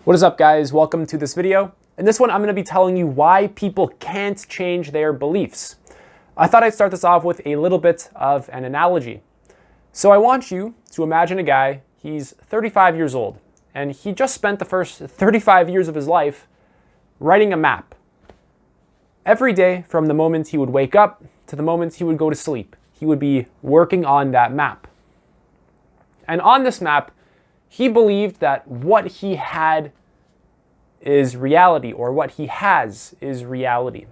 What is up, guys? Welcome to this video. In this one, I'm going to be telling you why people can't change their beliefs. I thought I'd start this off with a little bit of an analogy. So I want you to imagine a guy, he's 35 years old, and he just spent the first 35 years of his life writing a map. Every day, from the moment he would wake up to the moment he would go to sleep, he would be working on that map. And on this map, he believed that what he had is reality, or what he has is reality.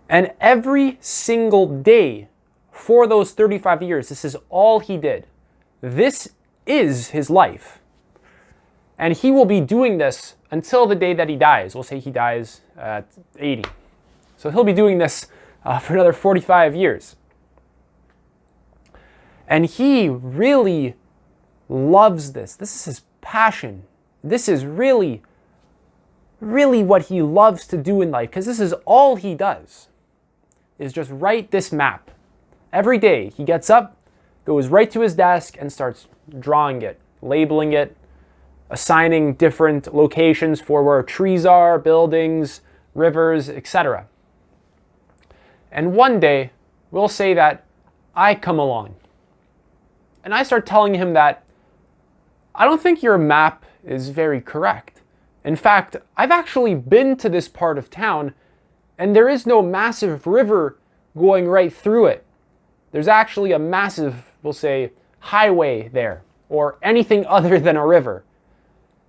And every single day for those 35 years, this is all he did. This is his life. And he will be doing this until the day that he dies. We'll say he dies at 80. So he'll be doing this for another 45 years. And he really loves this. This is his passion. This is really, really what he loves to do in life, because this is all he does, is just write this map. Every day he gets up, goes right to his desk and starts drawing it, labeling it, assigning different locations for where trees are, buildings, rivers, etc. And one day, we'll say that I come along and I start telling him that I don't think your map is very correct. In fact, I've actually been to this part of town and there is no massive river going right through it. There's actually a massive, we'll say, highway there, or anything other than a river.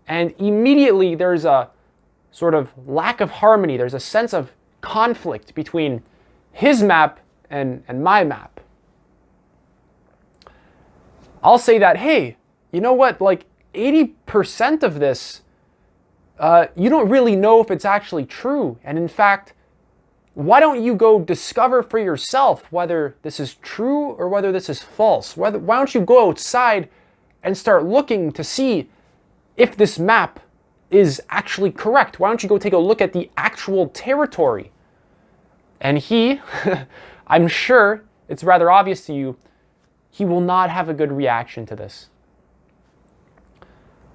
And immediately there's a sort of lack of harmony. There's a sense of conflict between his map and my map. I'll say that, hey, you know what, like 80% of this, you don't really know if it's actually true. And in fact, why don't you go discover for yourself whether this is true or whether this is false? Why don't you go outside and start looking to see if this map is actually correct? Why don't you go take a look at the actual territory? And he, I'm sure it's rather obvious to you, he will not have a good reaction to this.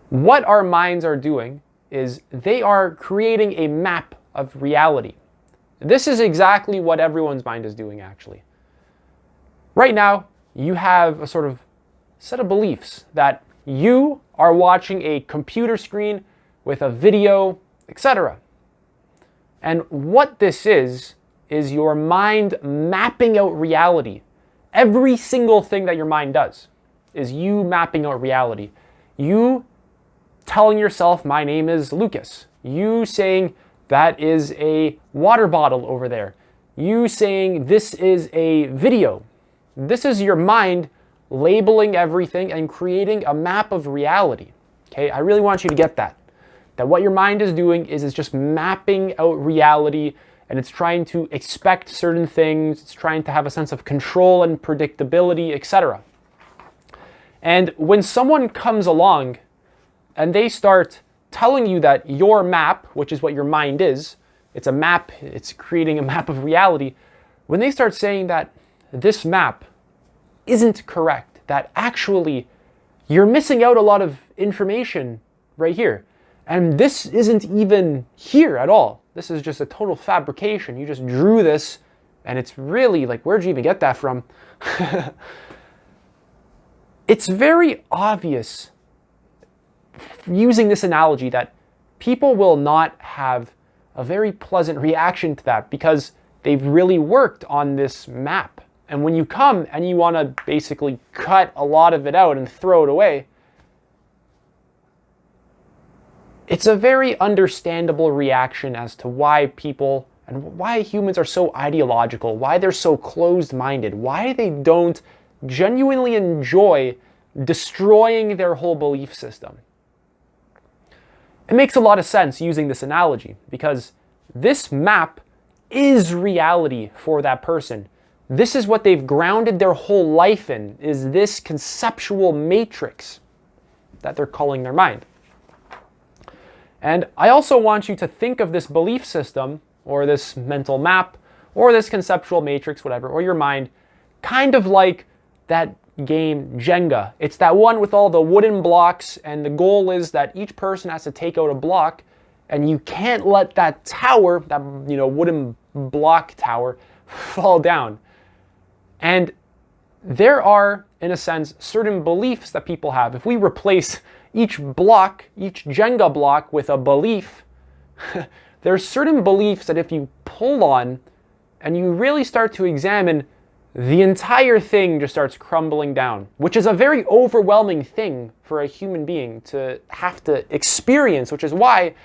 What our minds are doing is they are creating a map of reality. This is exactly what everyone's mind is doing, actually. Right now, you have a sort of set of beliefs that you are watching a computer screen with a video, etc. And what this is your mind mapping out reality. Every single thing that your mind does is you mapping out reality. You telling yourself, my name is Lucas. You saying, that is a water bottle over there. You saying, this is a video. This is your mind labeling everything and creating a map of reality. Okay, I really want you to get that. That what your mind is doing is just mapping out reality, and it's trying to expect certain things. It's trying to have a sense of control and predictability, etc. And when someone comes along and they start telling you that your map, which is what your mind is, it's a map, it's creating a map of reality. When they start saying that this map isn't correct, that actually you're missing out a lot of information right here, and this isn't even here at all. This is just a total fabrication. You just drew this, and it's really like, where'd you even get that from? It's very obvious, using this analogy, that people will not have a very pleasant reaction to that because they've really worked on this map. And when you come and you want to basically cut a lot of it out and throw it away, it's a very understandable reaction as to why people and why humans are so ideological, why they're so closed-minded, why they don't genuinely enjoy destroying their whole belief system. It makes a lot of sense using this analogy because this map is reality for that person. This is what they've grounded their whole life in, is this conceptual matrix that they're calling their mind. And I also want you to think of this belief system, or this mental map, or this conceptual matrix, whatever, or your mind, kind of like that game Jenga. It's that one with all the wooden blocks, and the goal is that each person has to take out a block, and you can't let that tower, that wooden block tower, fall down. And there are, in a sense, certain beliefs that people have. If we replace each block, each Jenga block with a belief, there are certain beliefs that if you pull on and you really start to examine, the entire thing just starts crumbling down, which is a very overwhelming thing for a human being to have to experience, which is why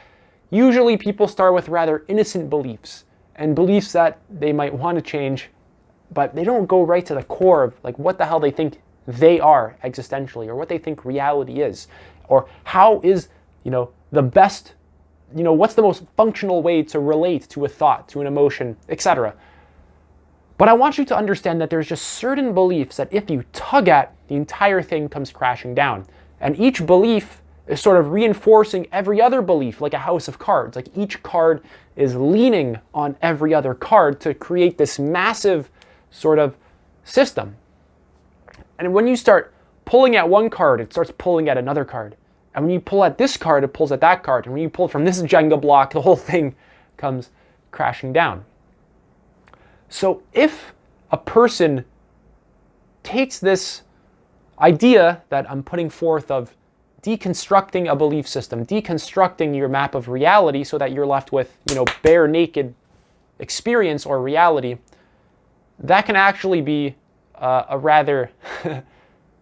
usually people start with rather innocent beliefs and beliefs that they might want to change, but they don't go right to the core of like what the hell they think they are existentially, or what they think reality is, or how is, the best, what's the most functional way to relate to a thought, to an emotion, etc. But I want you to understand that there's just certain beliefs that if you tug at, the entire thing comes crashing down. And each belief is sort of reinforcing every other belief, like a house of cards. Like each card is leaning on every other card to create this massive sort of system. And when you start pulling at one card, it starts pulling at another card. And when you pull at this card, it pulls at that card. And when you pull from this Jenga block, the whole thing comes crashing down. So if a person takes this idea that I'm putting forth of deconstructing a belief system, deconstructing your map of reality so that you're left with, bare naked experience or reality, that can actually be a rather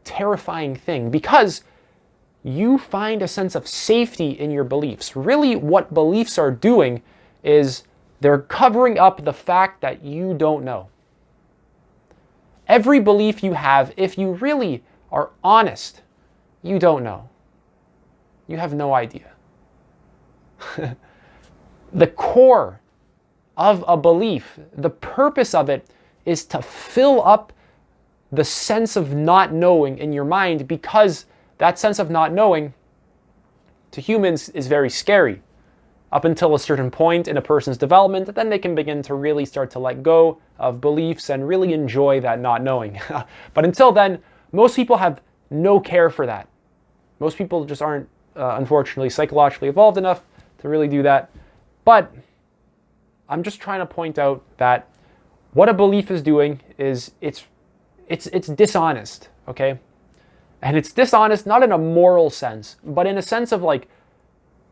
terrifying thing, because you find a sense of safety in your beliefs. Really, what beliefs are doing is they're covering up the fact that you don't know. Every belief you have, if you really are honest, you don't know. You have no idea. The core of a belief, the purpose of it, is to fill up the sense of not knowing in your mind, because that sense of not knowing to humans is very scary. Up until a certain point in a person's development, then they can begin to really start to let go of beliefs and really enjoy that not knowing. But until then, most people have no care for that. Most people just aren't, unfortunately, psychologically evolved enough to really do that. But I'm just trying to point out that what a belief is doing is it's dishonest, okay? And it's dishonest not in a moral sense, but in a sense of like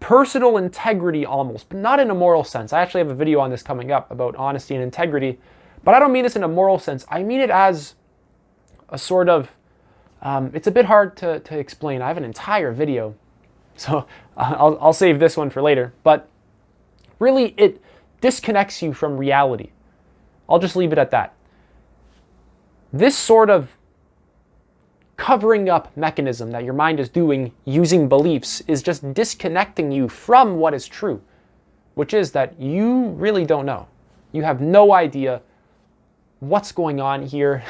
personal integrity almost, but not in a moral sense. I actually have a video on this coming up about honesty and integrity, but I don't mean this in a moral sense. I mean it as a sort of, it's a bit hard to explain. I have an entire video, so I'll save this one for later. But really, it disconnects you from reality. I'll just leave it at that. This sort of covering up mechanism that your mind is doing using beliefs is just disconnecting you from what is true, which is that you really don't know. You have no idea what's going on here,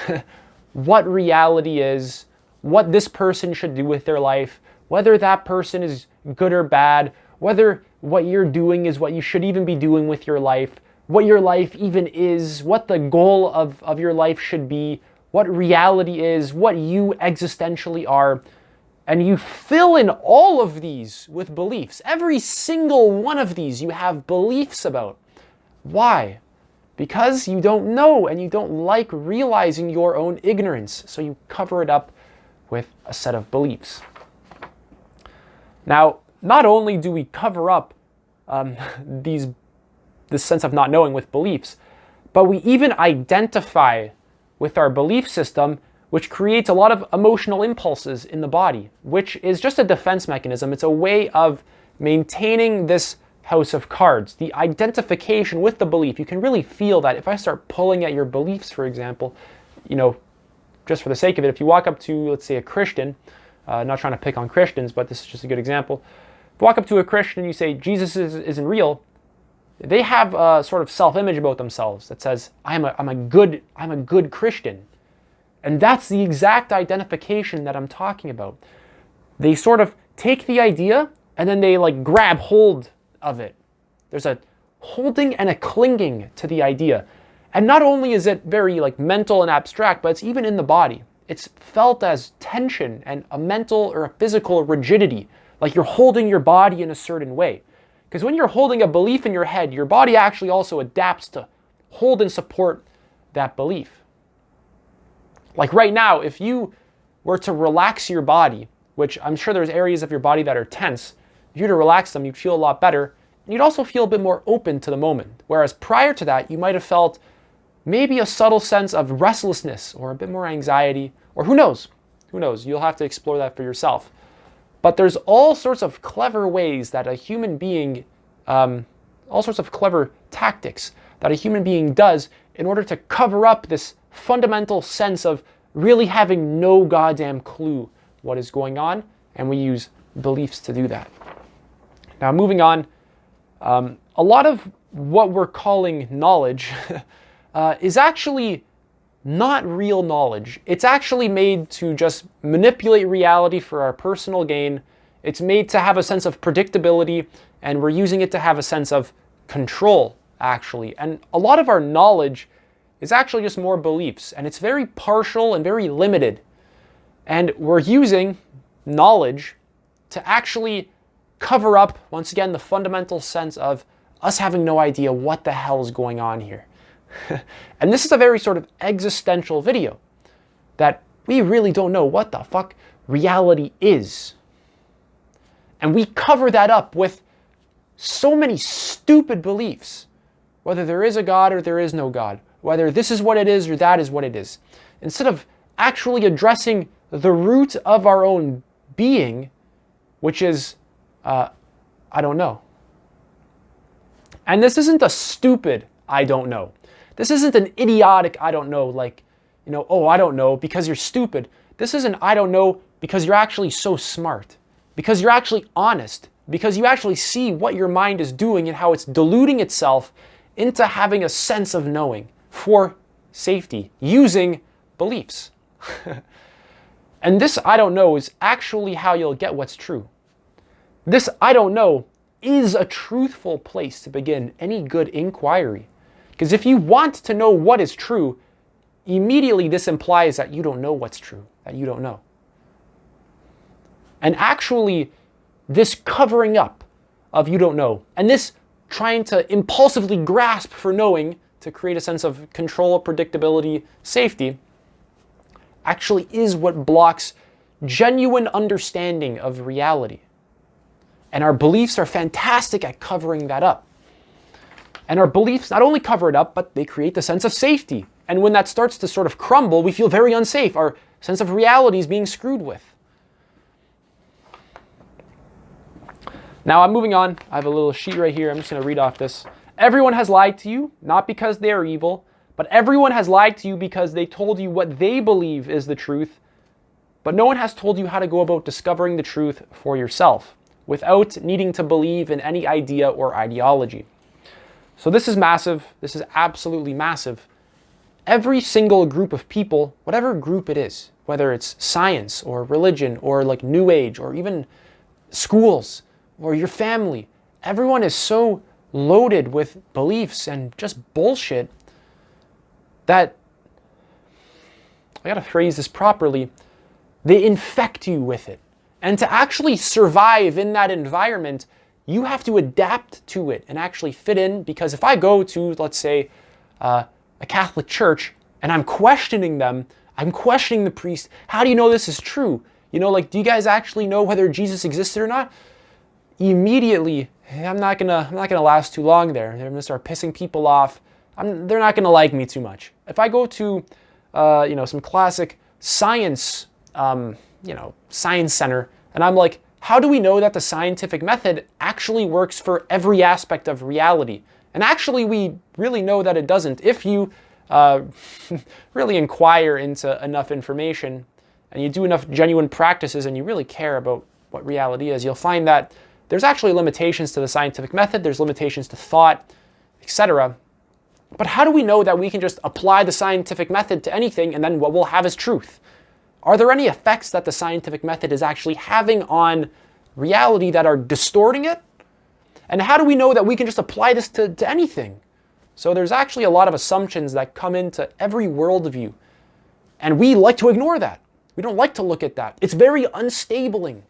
what reality is, what this person should do with their life, whether that person is good or bad, whether what you're doing is what you should even be doing with your life, what your life even is, what the goal of your life should be, what reality is, what you existentially are. And you fill in all of these with beliefs. Every single one of these you have beliefs about. Why? Because you don't know and you don't like realizing your own ignorance. So you cover it up with a set of beliefs. Now, not only do we cover up this sense of not knowing with beliefs, but we even identify with our belief system, which creates a lot of emotional impulses in the body, which is just a defense mechanism. It's a way of maintaining this house of cards. The identification with the belief, you can really feel that. If I start pulling at your beliefs, for example, just for the sake of it, if you walk up to, let's say, a Christian, not trying to pick on Christians, but this is just a good example. If you walk up to a Christian and you say, Jesus isn't real, they have a sort of self-image about themselves that says, I'm a good Christian. And that's the exact identification that I'm talking about. They sort of take the idea and then they like grab hold of it. There's a holding and a clinging to the idea. And not only is it very like mental and abstract, but it's even in the body. it's felt as tension and a mental or a physical rigidity, like you're holding your body in a certain way. Because when you're holding a belief in your head, your body actually also adapts to hold and support that belief. Like right now, if you were to relax your body, which I'm sure there's areas of your body that are tense, if you were to relax them, you'd feel a lot better. And you'd also feel a bit more open to the moment. Whereas prior to that, you might have felt maybe a subtle sense of restlessness or a bit more anxiety, or who knows? Who knows? You'll have to explore that for yourself. But there's all sorts of clever ways that a human being, all sorts of clever tactics that a human being does in order to cover up this fundamental sense of really having no goddamn clue what is going on, and we use beliefs to do that. Now, moving on, a lot of what we're calling knowledge is actually not real knowledge. It's actually made to just manipulate reality for our personal gain. It's made to have a sense of predictability, and we're using it to have a sense of control, actually. And a lot of our knowledge is actually just more beliefs, and it's very partial and very limited. And we're using knowledge to actually cover up, once again, the fundamental sense of us having no idea what the hell is going on here. And this is a very sort of existential video that we really don't know what the fuck reality is. And we cover that up with so many stupid beliefs, whether there is a God or there is no God, whether this is what it is or that is what it is. Instead of actually addressing the root of our own being, which is, I don't know. And this isn't a stupid I don't know. This isn't an idiotic I don't know, like, oh, I don't know because you're stupid. This is an I don't know because you're actually so smart, because you're actually honest, because you actually see what your mind is doing and how it's deluding itself into having a sense of knowing for safety using beliefs. And this I don't know is actually how you'll get what's true. This I don't know is a truthful place to begin any good inquiry. Because if you want to know what is true, immediately this implies that you don't know what's true, that you don't know. And actually, this covering up of you don't know, and this trying to impulsively grasp for knowing to create a sense of control, predictability, safety, actually is what blocks genuine understanding of reality. And our beliefs are fantastic at covering that up. And our beliefs not only cover it up, but they create the sense of safety. And when that starts to sort of crumble, we feel very unsafe. Our sense of reality is being screwed with. Now I'm moving on. I have a little sheet right here. I'm just going to read off this. Everyone has lied to you, not because they are evil, but everyone has lied to you because they told you what they believe is the truth. But no one has told you how to go about discovering the truth for yourself without needing to believe in any idea or ideology. So this is massive. This is absolutely massive. Every single group of people, whatever group it is, whether it's science or religion or like New Age or even schools or your family, everyone is so loaded with beliefs and just bullshit that, I gotta phrase this properly, they infect you with it. And to actually survive in that environment, you have to adapt to it and actually fit in, because if I go to, let's say, a Catholic church and I'm questioning them, I'm questioning the priest, how do you know this is true? Do you guys actually know whether Jesus existed or not? Immediately, I'm not gonna last too long there. They're gonna start pissing people off. They're not gonna like me too much. If I go to, some classic science, science center, and I'm like, how do we know that the scientific method actually works for every aspect of reality? And actually, we really know that it doesn't. If you really inquire into enough information and you do enough genuine practices and you really care about what reality is, you'll find that there's actually limitations to the scientific method, there's limitations to thought, etc. But how do we know that we can just apply the scientific method to anything and then what we'll have is truth? Are there any effects that the scientific method is actually having on reality that are distorting it? And how do we know that we can just apply this to anything? So there's actually a lot of assumptions that come into every worldview. And we like to ignore that. We don't like to look at that. It's very unstabling.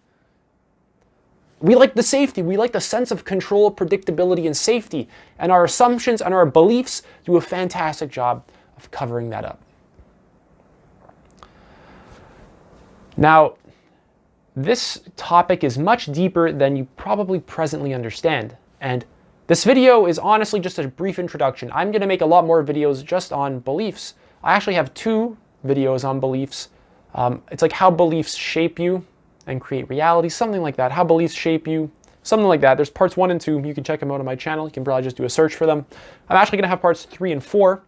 We like the safety. We like the sense of control, predictability, and safety. And our assumptions and our beliefs do a fantastic job of covering that up. Now, this topic is much deeper than you probably presently understand. And this video is honestly just a brief introduction. I'm going to make a lot more videos just on beliefs. I actually have 2 videos on beliefs. It's like how beliefs shape you and create reality, something like that. How beliefs shape you, something like that. There's parts 1 and 2. You can check them out on my channel. You can probably just do a search for them. I'm actually going to have parts 3 and 4.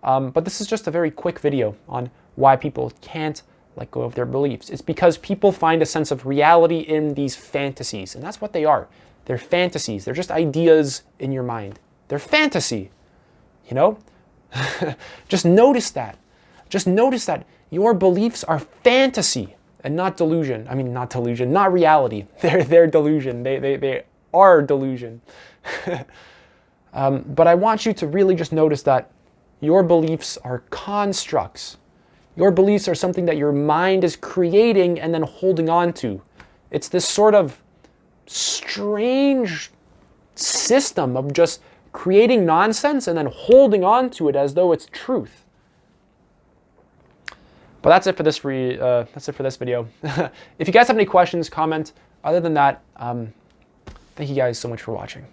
But this is just a very quick video on why people can't let go of their beliefs. It's because people find a sense of reality in these fantasies. And that's what they are. They're fantasies. They're just ideas in your mind. They're fantasy. You know? Just notice that. Just notice that your beliefs are fantasy and not delusion. I mean, not delusion, not reality. They're delusion. They are delusion. But I want you to really just notice that your beliefs are constructs. Your beliefs are something that your mind is creating and then holding on to. It's this sort of strange system of just creating nonsense and then holding on to it as though it's truth. But that's it for this video. If you guys have any questions, comment. Other than that, thank you guys so much for watching.